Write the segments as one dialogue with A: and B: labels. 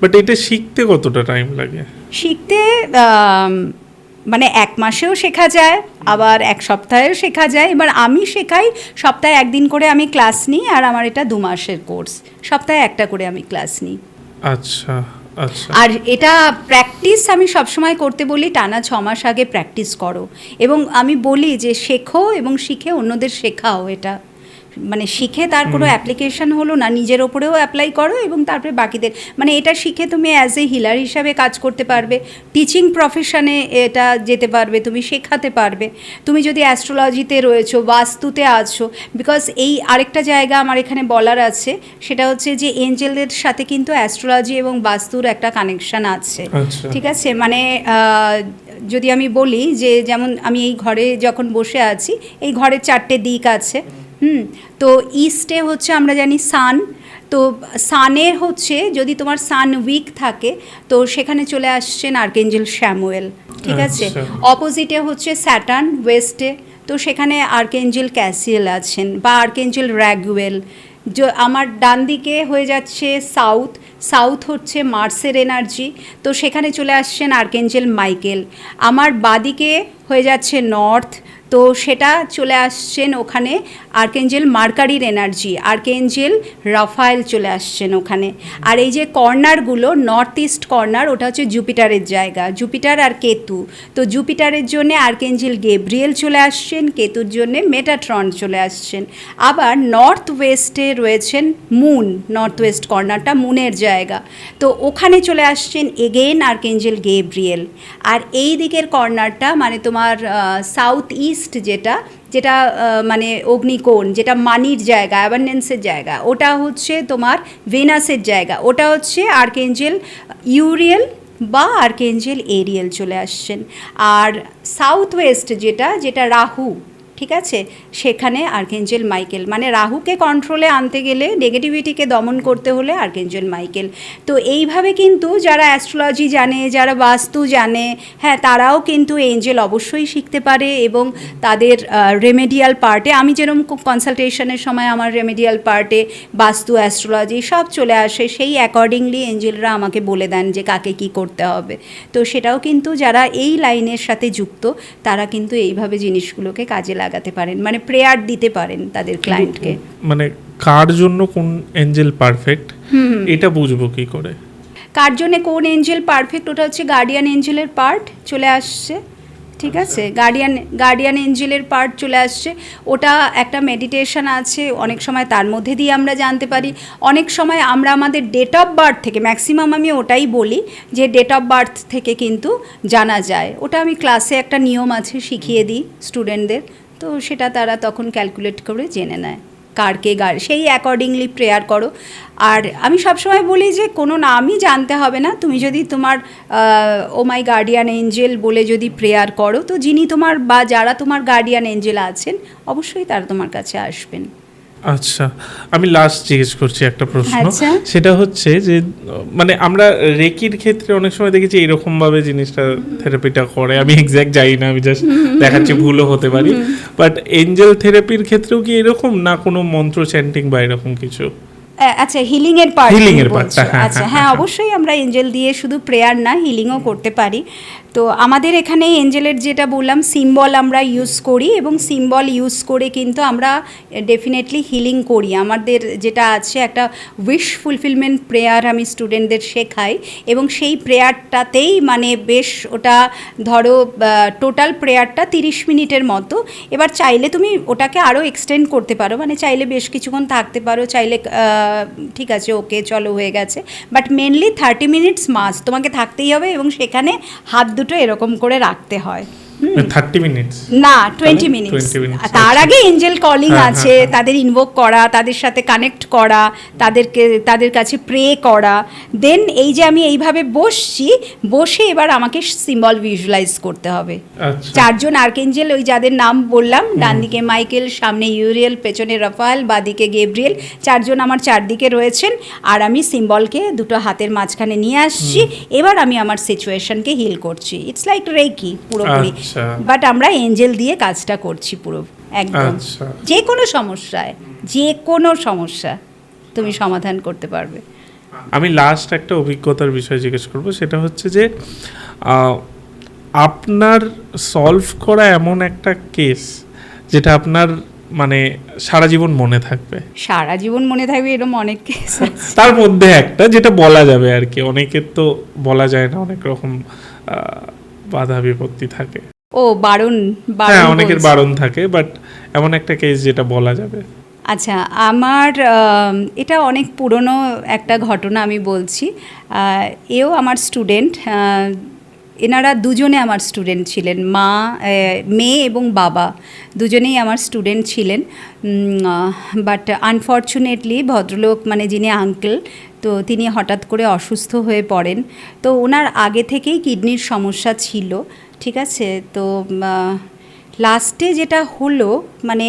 A: But এটা শিখতে কতটা টাইম লাগে?
B: শিখতে মানে 1 মাসেও শেখা যায়, আবার 1 সপ্তাহেও শেখা যায়। এবার আমি শেখাই, সপ্তাহে 1 দিন করে আমি ক্লাস নিই, আর আমার এটা 2 মাসের কোর্স, সপ্তাহে 1টা করে আমি ক্লাস নিই।
A: আচ্ছা আচ্ছা।
B: আর এটা প্র্যাকটিস আমি সবসময় করতে বলি, টানা 6 মাস আগে প্র্যাকটিস করো, এবং আমি বলি যে শেখো এবং শিখে অন্যদের শেখাও। এটা মানে শিখে তার কোনো অ্যাপ্লিকেশন হলো না, নিজের ওপরেও অ্যাপ্লাই করো এবং তারপরে বাকিদের, মানে এটা শিখে তুমি অ্যাজ এ হিলার হিসাবে কাজ করতে পারবে, টিচিং প্রফেশনে এটা যেতে পারবে, তুমি শেখাতে পারবে। তুমি যদি অ্যাস্ট্রোলজিতে রয়েছো, বাস্তুতে আছো, বিকজ এই আরেকটা জায়গা আমার এখানে বলার আছে, সেটা হচ্ছে যে এঞ্জেলদের সাথে কিন্তু অ্যাস্ট্রোলজি এবং বাস্তুর একটা কানেকশন আছে। ঠিক আছে, মানে যদি আমি বলি যে যেমন আমি এই ঘরে যখন বসে আছি, এই ঘরের 4টে দিক আছে। তো ইস্টে হচ্ছে আমরা জানি সান, তো সানের হচ্ছে যদি তোমার সান উইক থাকে তো সেখানে চলে আসছেন আর্কেঞ্জেল স্যামুয়েল। ঠিক আছে, অপোজিটে হচ্ছে স্যাটার্ন ওয়েস্টে, তো সেখানে আর্কেঞ্জেল ক্যাসিয়েল আছেন বা আর্কেঞ্জেল র্যাগুয়েল। আমার ডান দিকে হয়ে যাচ্ছে সাউথ হচ্ছে মার্সের এনার্জি, তো সেখানে চলে আসছেন আর্কেঞ্জেল মাইকেল। আমার বাদিকে হয়ে যাচ্ছে নর্থ, তো সেটা চলে আসছেন ওখানে আর্কেঞ্জেল মার্কারির এনার্জি, আর্কেঞ্জেল রাফায়েল চলে আসছেন ওখানে। আর এই যে কর্নারগুলো, নর্থ ইস্ট কর্নার, ওটা হচ্ছে জুপিটারের জায়গা, জুপিটার আর কেতু। তো জুপিটারের জন্যে আর্কেঞ্জেল গেব্রিয়েল চলে আসছেন, কেতুর জন্যে মেটাট্রন চলে আসছেন। আবার নর্থ ওয়েস্টে রয়েছেন মুন, নর্থ ওয়েস্ট কর্নারটা মুনের জায়গা, তো ওখানে চলে আসছেন এগেইন আর্কেঞ্জেল গেব্রিয়েল। আর এই দিকের কর্নারটা মানে তোমার সাউথ ইস্ট যেটা মানে অগ্নিকোণ, যেটা মানির জায়গা, অ্যাবান্ডেন্সের জায়গা, ওটা হচ্ছে তোমার ভেনাসের জায়গা, ওটা হচ্ছে আর্কেঞ্জেল ইউরিয়েল বা আর্কেঞ্জেল এরিয়েল চলে আসছেন। আর সাউথ ওয়েস্ট যেটা রাহু, ঠিক আছে, সেখানে আর্কেঞ্জেল মাইকেল। মানে রাহুকে কন্ট্রোলে আনতে গেলে, নেগেটিভিটিকে দমন করতে হলে আর্কেঞ্জেল মাইকেল। তো এইভাবে কিন্তু যারা অ্যাস্ট্রোলজি জানে, যারা বাস্তু জানে, হ্যাঁ, তারাও কিন্তু এঞ্জেল অবশ্যই শিখতে পারে। এবং তাদের রেমেডিয়াল পার্টে, আমি যেরকম কনসালটেশনের সময় আমার রেমেডিয়াল পার্টে বাস্তু, অ্যাস্ট্রোলজি সব চলে আসে, সেই অ্যাকর্ডিংলি এঞ্জেলরা আমাকে বলে দেন যে কাকে কী করতে হবে। তো সেটাও কিন্তু যারা এই লাইনের সাথে যুক্ত, তারা কিন্তু এইভাবে জিনিসগুলোকে কাজে লাগাতে পারেন, মানে প্রেয়ার দিতে পারেন তাদের ক্লায়েন্টকে।
A: মানে কার জন্য কোন এঞ্জেল পারফেক্ট এটা বুঝবো কি করে?
B: কার জন্য কোন এঞ্জেল পারফেক্ট, ওটা হচ্ছে গার্ডিয়ান এঞ্জেলের পার্ট চলে আসছে। ঠিক আছে, গার্ডিয়ান এঞ্জেলের পার্ট চলে আসছে, ওটা একটা মেডিটেশন আছে, অনেক সময় তার মধ্যে দিয়ে আমরা জানতে পারি। অনেক সময় আমরা আমাদের ডেট অফ বার্থ থেকে, ম্যাক্সিমাম আমি ওটাই বলি যে ডেট অফ বার্থ থেকে কিন্তু জানা যায়। ওটা আমি ক্লাসে একটা নিয়ম আছে শিখিয়ে দিই স্টুডেন্টদের, তো সেটা তারা তখন ক্যালকুলেট করে জেনে নেয় কারকে সেই অ্যাকর্ডিংলি প্রেয়ার করো। আর আমি সবসময় বলি যে কোনো নামই জানতে হবে না, তুমি যদি তোমার ও মাই গার্ডিয়ান এঞ্জেল বলে যদি প্রেয়ার করো, তো যিনি তোমার বা যারা তোমার গার্ডিয়ান এঞ্জেল আছেন অবশ্যই তারা তোমার কাছে আসবেন।
A: আচ্ছা, আমি লাস্ট জিজ্ঞেস করছি একটা প্রশ্ন।
B: আচ্ছা।
A: সেটা হচ্ছে যে মানে আমরা রেকির ক্ষেত্রে অনেক সময় দেখেছি এরকম ভাবে জিনিসটা থেরাপিটা করে, আমি এক্স্যাক্ট জানি না, আমি জাস্ট দেখাচ্ছি, ভুলও হতে পারি, বাট এঞ্জেল থেরাপির ক্ষেত্রেও কি এরকম, না কোনো মন্ত্র চ্যান্টিং বা এরকম কিছু?
B: আচ্ছা, হিলিংয়ের পার্ট,
A: হ্যাঁ,
B: আচ্ছা, হ্যাঁ, অবশ্যই আমরা এঞ্জেল দিয়ে শুধু প্রেয়ার না, হিলিংও করতে পারি। তো আমাদের এখানে এঞ্জেলের যেটা বললাম সিম্বল আমরা ইউজ করি, এবং সিম্বল ইউজ করে কিন্তু আমরা ডেফিনেটলি হিলিং করি। আমাদের যেটা আছে একটা উইশ ফুলফিলমেন্ট প্রেয়ার আমি স্টুডেন্টদের শেখাই, এবং সেই প্রেয়ারটাতেই মানে বেশ ওটা ধরো টোটাল প্রেয়ারটা 30 মিনিটের মতো। এবার চাইলে তুমি ওটাকে আরও এক্সটেন্ড করতে পারো, মানে চাইলে বেশ কিছুক্ষণ থাকতে পারো, চাইলে ঠিক আছে ওকে চলো হয়ে গেছে, বাট মেনলি 30 মিনিটস মাস্ট তোমাকে থাকতেই হবে, এবং সেখানে হাত দুটো এরকম করে রাখতে হয়।
A: 30 মিনিটস
B: না, 20 মিনিটস। তার আগে এঞ্জেল কলিং আছে, তাদের ইনভোক করা, তাদের সাথে কানেক্ট করা, তাদের কাছে প্রে করা। দেন এই যে আমি এইভাবে বসে এবার আমাকে সিম্বল ভিজুয়ালাইজ করতে হবে। 4জন আর্কেঞ্জেল, ওই যাদের নাম বললাম, ডান দিকে মাইকেল, সামনে ইউরিয়েল, পেছনে রাফায়েল, বাদিকে গেব্রিয়েল, 4জন আমার চারদিকে রয়েছেন। আর আমি সিম্বলকে দুটো হাতের মাঝখানে নিয়ে আসছি, এবার আমি আমার সিচুয়েশনকে হিল করছি। ইটস লাইক রেকি পুরোপুরি, বাট আমরা এঞ্জেল দিয়ে কাজটা করছি পুরো একদম। যে কোনো সমস্যা তুমি সমাধান করতে পারবে।
A: আমি লাস্ট একটা অভিজ্ঞতার বিষয় জিজ্ঞেস করবো, সেটা হচ্ছে যে আপনার সলভ করা এমন একটা কেস যেটা আপনার মানে সারা জীবন মনে থাকবে।
B: সারা জীবন মনে থাকবে এরকম অনেক কেস
A: তার মধ্যে একটা যেটা বলা যাবে আর কি, অনেকের তো বলা যায় না, অনেক রকম বাধা বিপত্তি থাকে।
B: ও বারণ,
A: হ্যাঁ অনেকের বারণ থাকে, বাট এমন একটা কেস যেটা বলা যাবে।
B: আচ্ছা, আমার এটা অনেক পুরনো একটা ঘটনা আমি বলছি। এও আমার স্টুডেন্ট, এনারা দুজনে আমার স্টুডেন্ট ছিলেন, মেয়ে এবং বাবা দুজনেই আমার স্টুডেন্ট ছিলেন। বাট আনফর্চুনেটলি ভদ্রলোক মানে যিনি আঙ্কেল, তো তিনি হঠাৎ করে অসুস্থ হয়ে পড়েন। তো ওনার আগে থেকেই কিডনির সমস্যা ছিল, ঠিক আছে। তো লাস্টে যেটা হলো মানে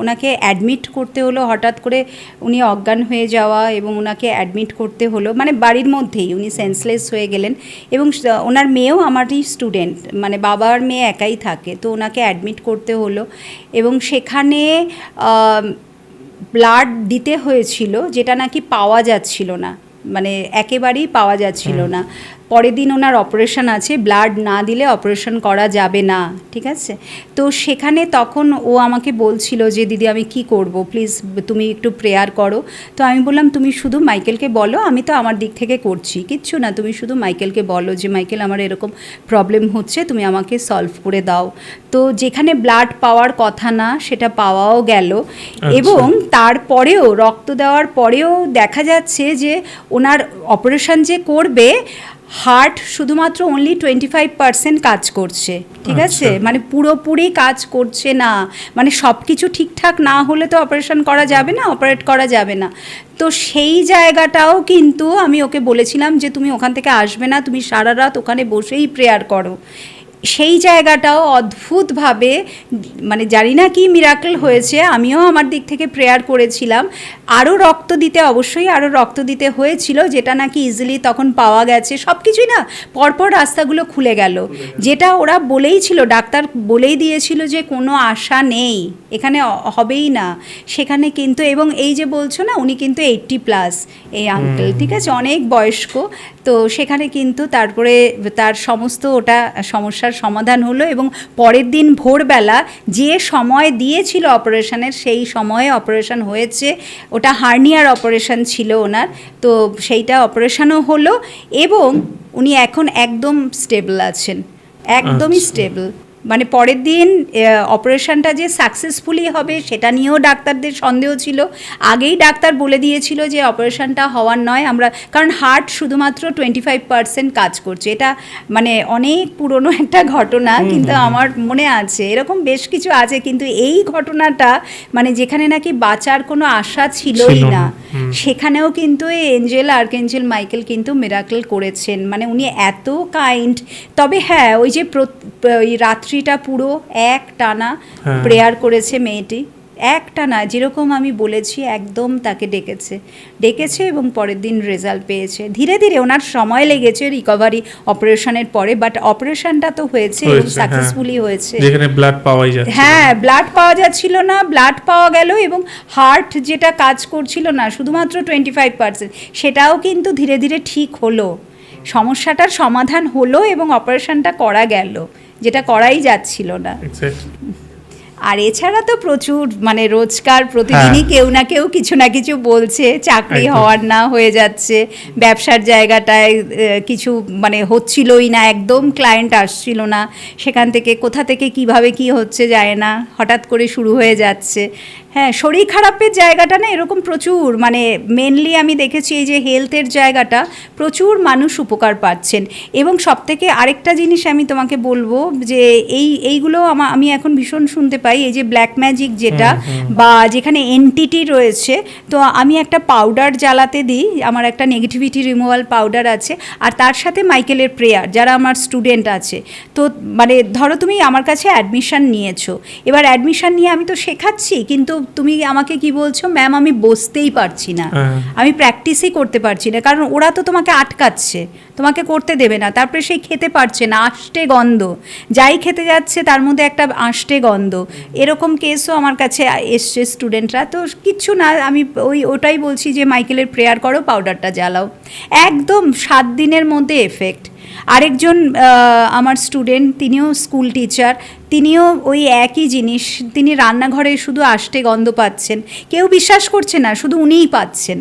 B: ওনাকে অ্যাডমিট করতে হলো, হঠাৎ করে উনি অজ্ঞান হয়ে যাওয়া এবং ওনাকে অ্যাডমিট করতে হলো, মানে বাড়ির মধ্যেই উনি সেন্সলেস হয়ে গেলেন। এবং ওনার মেয়েও আমারই স্টুডেন্ট, মানে বাবার মেয়ে একাই থাকে, তো ওনাকে অ্যাডমিট করতে হলো। এবং সেখানে ব্লাড দিতে হয়েছিল, যেটা নাকি পাওয়া যাচ্ছিল না, মানে একেবারেই পাওয়া যাচ্ছিল না। পরের দিন ওনার অপারেশন আছে, ব্লাড না দিলে অপারেশন করা যাবে না, ঠিক আছে। তো সেখানে তখন ও আমাকে বলছিল যে দিদি আমি কি করব, প্লিজ তুমি একটু প্রেয়ার করো। তো আমি বললাম তুমি শুধু মাইকেলকে বলো, আমি তো আমার দিক থেকে করছি, কিচ্ছু না, তুমি শুধু মাইকেলকে বলো যে মাইকেল আমার এরকম প্রবলেম হচ্ছে, তুমি আমাকে সলভ করে দাও। তো যেখানে ব্লাড পাওয়ার কথা না সেটা পাওয়াও গেল। এবং তারপরেও রক্ত দেওয়ার পরেও দেখা যাচ্ছে যে ওনার অপারেশন যে করবে, হার্ট শুধুমাত্র অনলি 25% কাজ করছে, ঠিক আছে, মানে পুরোপুরি কাজ করছে না। মানে সব কিছু ঠিকঠাক না হলে তো অপারেশন করা যাবে না, অপারেট করা যাবে না। তো সেই জায়গাটাও কিন্তু আমি ওকে বলেছিলাম যে তুমি ওখান থেকে আসবে না, তুমি সারা রাত ওখানে বসেই প্রেয়ার করো। সেই জায়গাটাও অদ্ভুতভাবে, মানে জানি না কি মিরাকল হয়েছে, আমিও আমার দিক থেকে প্রেয়ার করেছিলাম। আরও রক্ত দিতে, অবশ্যই আরও রক্ত দিতে হয়েছিল, যেটা নাকি ইজিলি তখন পাওয়া গেছে। সব কিছুই না পরপর রাস্তাগুলো খুলে গেল, যেটা ওরা বলেই ছিল, ডাক্তার বলেই দিয়েছিল যে কোনো আশা নেই, এখানে হবেই না। সেখানে কিন্তু, এবং এই যে বলছো না উনি কিন্তু 80+ এই আঙ্কেল, ঠিক আছে, অনেক বয়স্ক। তো সেখানে কিন্তু তারপরে তার সমস্ত ওটা সমস্যার সমাধান হলো। এবং পরের দিন ভোরবেলা যে সময় দিয়েছিল অপারেশনের, সেই সময়ে অপারেশন হয়েছে। ওটা হার্নিয়ার অপারেশন ছিল ওনার, তো সেইটা অপারেশনও হলো এবং উনি এখন একদম স্টেবল আছেন, একদমই স্টেবল। মানে পরের দিন অপারেশনটা যে সাকসেসফুলি হবে সেটা নিয়েও ডাক্তারদের সন্দেহ ছিল। আগেই ডাক্তার বলে দিয়েছিল যে অপারেশনটা হওয়ার নয়, আমরা, কারণ হার্ট শুধুমাত্র 25% কাজ করছে। এটা মানে অনেক পুরনো একটা ঘটনা, কিন্তু আমার মনে আছে এরকম বেশ কিছু আছে। কিন্তু এই ঘটনাটা মানে যেখানে নাকি বাঁচার কোনো আশা ছিলই না, সেখানেও কিন্তু এই আর্কেঞ্জেল মাইকেল কিন্তু মিরাকল করেছেন। মানে উনি এত কাইন্ড। তবে হ্যাঁ, ওই যে ওই রাত্রিটা পুরো এক টানা প্রেয়ার করেছে মেয়েটি, একটা না, যেরকম আমি বলেছি একদম তাকে ডেকেছে এবং পরের দিন রেজাল্ট পেয়েছে। ধীরে ধীরে ওনার সময় লেগেছে রিকভারি অপারেশনের পরে, বাট অপারেশনটা তো হয়েছে এবং সাকসেসফুলি হয়েছে।
A: যেখানে ব্লাড পাওয়াই যাচ্ছে,
B: হ্যাঁ ব্লাড পাওয়া যাচ্ছিল না, ব্লাড পাওয়া গেল। এবং হার্ট যেটা কাজ করছিল না শুধুমাত্র 25%, সেটাও কিন্তু ধীরে ধীরে ঠিক হলো, সমস্যাটার সমাধান হলো এবং অপারেশনটা করা গেল, যেটা করাই যাচ্ছিল না। আর এছাড়া তো প্রচুর, মানে রোজকার প্রতিদিনই কেউ না কেউ কিছু না কিছু বলছে, চাকরি হওয়ার না হয়ে যাচ্ছে, ব্যবসার জায়গাটায় কিছু মানে হচ্ছিলই না, একদম ক্লায়েন্ট আসছিল না, সেখান থেকে কোথা থেকে কিভাবে কি হচ্ছে যায় না, হঠাৎ করে শুরু হয়ে যাচ্ছে। হ্যাঁ, শরীর খারাপের জায়গাটা না এরকম প্রচুর, মানে মেনলি আমি দেখেছি এই যে হেলথের জায়গাটা প্রচুর মানুষ উপকার পাচ্ছেন। এবং সবথেকে আরেকটা জিনিস আমি তোমাকে বলবো যে এইগুলো আমি এখন ভীষণ শুনতে পাই, এই যে ব্ল্যাক ম্যাজিক যেটা, বা যেখানে এনটিটি রয়েছে। তো আমি একটা পাউডার জ্বালাতে দিই, আমার একটা নেগেটিভিটি রিমুভাল পাউডার আছে, আর তার সাথে মাইকেলের প্রেয়ার, যারা আমার স্টুডেন্ট আছে। তো মানে ধরো তুমি আমার কাছে অ্যাডমিশন নিয়েছো, এবার অ্যাডমিশন নিয়ে আমি তো শেখাচ্ছি, কিন্তু তুমি আমাকে কি বলছো ম্যাম, আমি বসতেই পারছি না,
A: হ্যাঁ।
B: আমি প্র্যাকটিসই করতে পারছি না, কারণ ওরা তো তোমাকে আটকাচ্ছে, তোমাকে করতে দেবে না, তারপরে সেই খেতে পারছে না, আষ্টে গন্ধ, যাই খেতে যাচ্ছে তার মধ্যে একটা আষ্টে গন্ধ, এরকম কেসও আমার কাছে এসছে স্টুডেন্টরা। তো কিচ্ছু না, আমি ওটাই বলছি যে মাইকেলের প্রেয়ার করো, পাউডারটা জ্বালাও, একদম 7 দিনের মধ্যে এফেক্ট। আরেকজন আমার স্টুডেন্ট, তিনিও স্কুল টিচার, তিনিও ওই একই জিনিস, তিনি রান্নাঘরে শুধু আষ্টে গন্ধ পাচ্ছেন, কেউ বিশ্বাস করছে না, শুধু উনিই পাচ্ছেন,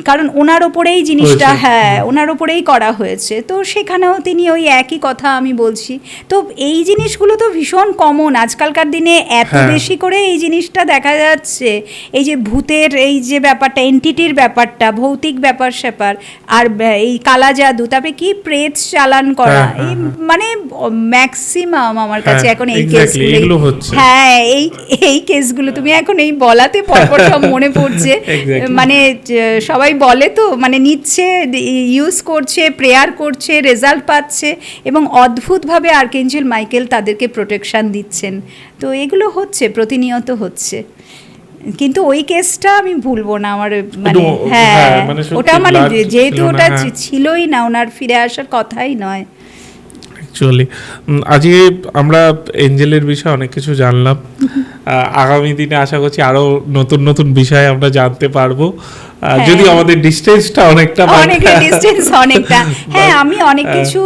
B: কারণ ওনার ওপরেই জিনিসটা,
A: হয়েছে।
B: হ্যাঁ ওনার ওপরেই করা হয়েছে। তো সেখানেও তিনি ওই একই কথা আমি বলছি। তো এই জিনিসগুলো তো ভীষণ কমন আজকালকার দিনে, এত
A: হ্যাঁ।
B: বেশি করে এই জিনিসটা দেখা যাচ্ছে, এই যে ভূতের এই যে ব্যাপারটা, এন্টিটির ব্যাপারটা, ভৌতিক ব্যাপার স্যাপার, আর এই কালা জাদু, তারপরে কি প্রেত চালান করা,
A: হ্যাঁ,
B: এই
A: হ্যাঁ,
B: মানে ম্যাক্সিমাম আমার কাছে
A: হ্যাঁ,
B: এখন এই
A: exactly,
B: কেসগুলো,
A: এগুলো হচ্ছে।
B: হ্যাঁ এই কেসগুলো তুমি এখন এই বলাতে পরপর সব মনে পড়ছে।
A: Exactly.
B: মানে সবাই বলে তো, মানে নিচ্ছে, ইউজ করছে, প্রেয়ার করছে, রেজাল্ট পাচ্ছে, এবং অদ্ভুতভাবে আর্কেঞ্জেল মাইকেল তাদেরকে প্রোটেকশন দিচ্ছেন। তো এগুলো হচ্ছে, প্রতিনিয়ত হচ্ছে। কিন্তু ওই কেসটা আমি ভুলবো না, আমার মানে
A: একটু,
B: হ্যাঁ
A: হ্যাঁ, মানে সত্যি
B: ওটা মানে
A: blood
B: যেহেতু
A: ছিল না,
B: ওটা
A: হ্যাঁ।
B: ছিলই না, ওনার ফিরে আসার কথাই নয়।
A: অ্যাকচুয়ালি আজকে আমরা এঞ্জেলের বিষয়ে অনেক কিছু জানলাম। আগামী দিনে আশা করছি আরো নতুন নতুন বিষয় আমরা জানতে পারবো, যদি আমাদের ডিস্টেন্সটা অনেকটা
B: অনেকটা ডিস্টেন্স অনেকটা, হ্যাঁ আমি অনেক কিছু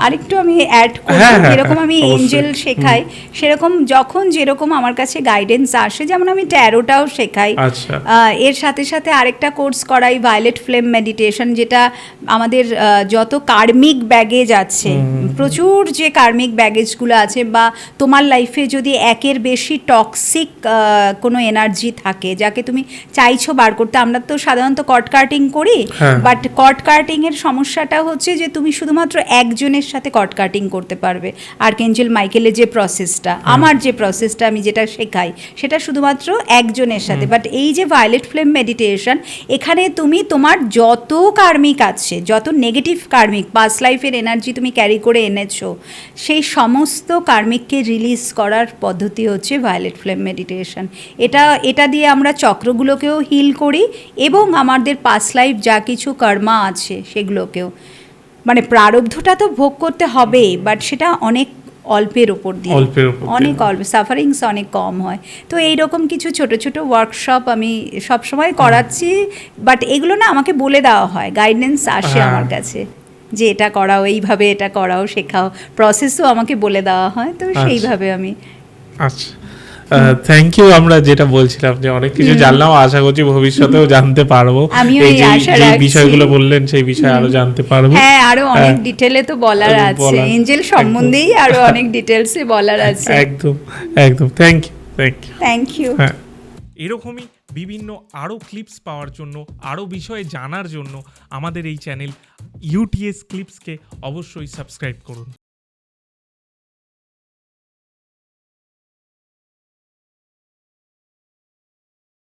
B: আরেকটু আমি অ্যাড করব,
A: হ্যাঁ, হ্যাঁ,
B: যেরকম আমি
A: অবশ্যই।
B: এঞ্জেল শেখাই, সেরকম যখন যেরকম আমার কাছে গাইডেন্স আসে, যেমন আমি ট্যারোটাও শেখাই,
A: আচ্ছা।
B: এর সাথে সাথে আরেকটা কোর্স করাই ভায়োলেট ফ্লেম মেডিটেশন, যেটা আমাদের যত কার্মিক ব্যাগেজ আছে, প্রচুর যে কার্মিক ব্যাগেজগুলো আছে, বা তোমার লাইফে যদি একের বেশি টক্সিক কোনো এনার্জি থাকে যাকে তুমি চাইছো বার করতে, আমরা তো সাধারণত কট কাটিং করি,
A: হ্যাঁ।
B: বাট কট কাটিং এর সমস্যাটা হচ্ছে যে তুমি শুধুমাত্র একজনের সাথে কট কাটিং করতে পারবে। আর্কেঞ্জেল মাইকেলের যে প্রসেসটা, আমার যে প্রসেসটা আমি যেটা শেখাই, সেটা শুধুমাত্র একজনের সাথে। বাট এই যে ভায়োলেট ফ্লেম মেডিটেশন, এখানে তুমি তোমার যত কার্মিক আছে, যত নেগেটিভ কার্মিক পাস্ট লাইফের এনার্জি তুমি ক্যারি করে এনেছো, সেই কার্মিককে রিলিজ করার পদ্ধতি হচ্ছে ভায়োলেট ফ্লেম মেডিটেশন। এটা দিয়ে আমরা চক্রগুলোকেও হিল করি, এবং আমাদের পাস্ট লাইফ যা কিছু কর্মা আছে সেগুলোকেও, মানে প্রারব্ধটা তো ভোগ করতে হবেই, বাট সেটা অনেক অল্পের ওপর দিয়ে, অনেক অল্প, সাফারিংস অনেক কম হয়। তো এইরকম কিছু ছোট ছোট ওয়ার্কশপ আমি সবসময় করাচ্ছি, বাট এগুলো না আমাকে বলে দেওয়া হয়, গাইডেন্স আসে আমার কাছে যে এটা করাও, এইভাবে এটা করাও, শেখাও, প্রসেসও আমাকে বলে দেওয়া হয়, তো সেইভাবে আমি।
A: আচ্ছা, থ্যাংক ইউ। আমরা যেটা বলছিলাম যে অনেক কিছু জানলাম, আশা করছি ভবিষ্যতেও জানতে পারবো,
B: আমিও
A: এই
B: এই
A: যে
B: আশা
A: যে
B: রাখছি।
A: বিষয়গুলো বললেন সেই বিষয়ে আরো জানতে পারবো।
B: হ্যাঁ, আরো অনেক ডিটেলে তো বলার
A: বলার,
B: আছে, এঞ্জেল সম্বন্ধেই আরো অনেক ডিটেলসে বলার আছে।
A: একদম একদম, থ্যাংক ইউ।
B: Thank you.
A: হ্যাঁ, এরকমই বিভিন্ন আরও ক্লিপস পাওয়ার জন্য, আরও বিষয়ে জানার জন্য আমাদের এই চ্যানেল ইউটিএস ক্লিপসকে অবশ্যই সাবস্ক্রাইব করুন।